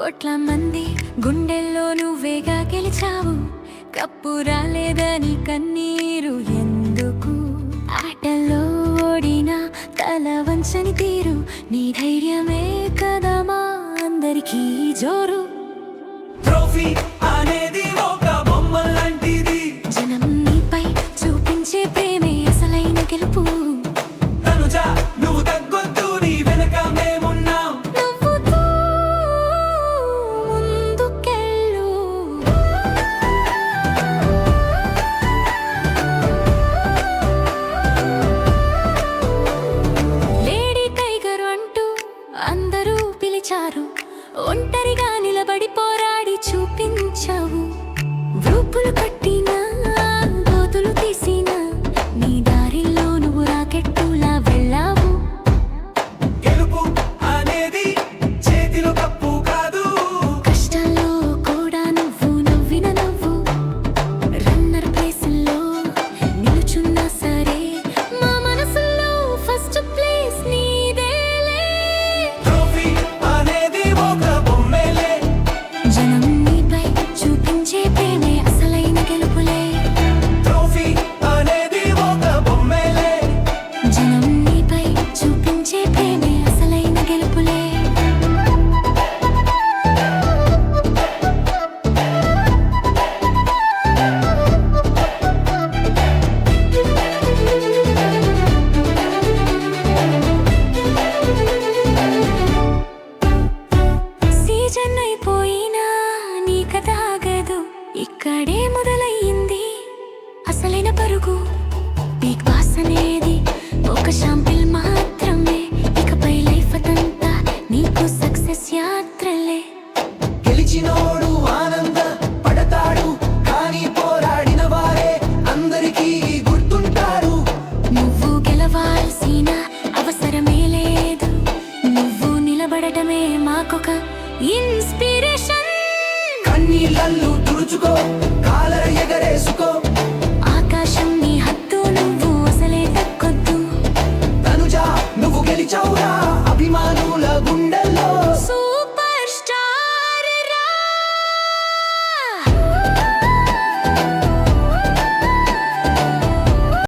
కోట్ల మంది గుండెల్లో నువ్వేగా గెలిచావు. కప్పు రాలేదని కన్నీరు ఎందుకు? ఆటల్లో ఓడినా తల వంచని తీరు, నీ ధైర్యమే కదా మా అందరికీ జోరు. ట్రోఫీ అనేది ఒక బొమ్మ లాంటిది, జనం నీపై చూపించే ప్రేమే అసలైన గెలుపు. తనుజా నువ్వు తగ్గొద్దు, నీ వెనక మేమున్నాం. నవ్వుతూ ముందుకెళ్ళు. లేడీ టైగర్ అంటూ అందరూ పిలిచారు, ఒంటరిగా నిలబడి పోరాడి చూపించావు. రూపులు కట్టినా గోతులు తీసినా నీ దారిలో నువ్వు రాకెట్టులా వెళ్ళావు. గెలుపు అనేది చేతిలో కప్పు కాదు, కష్టాల్లో కూడా నువ్వు నవ్విన నవ్వు. రన్నర్ ప్లేసుల్లో నిలుచున్నా సరే మా మనసుల్లో ఫస్ట్ ప్లేస్ నీదేలే. ట్రోఫీ అనేది ఒక బొమ్మేలే, జనం నీపై చూపించే ప్రేమే అసలైన గెలుపులే. ట్రోఫీ అనేది ఒక బొమ్మేలే. జనం నీపై చూపించే ప్రేమే అసలైన గెలుపులే. సీజన్ అయిపోయినా నీ కథ ఆగదు, ఇక్కడే మొదలయ్యింది అసలైన పరుగు. బిగ్ బాస్ అనేది ఒక షాంపిల్ మాత్రమే, ఇకపై లైఫ్ అంతా నీకు సక్సెస్ యాత్రలే. గెలిచినోడు ఆనంద పడతాడు, కానీ పోరాడిన వారే అందరికీ గుర్తుంటారు. నువ్వు గెలవాల్సిన అవసరమే లేదు, నువ్వు నిలబడటమే మాకొక ఇన్స్పిరేషన్. కన్నీళ్ళల్లు తుడుచుకో, కాలర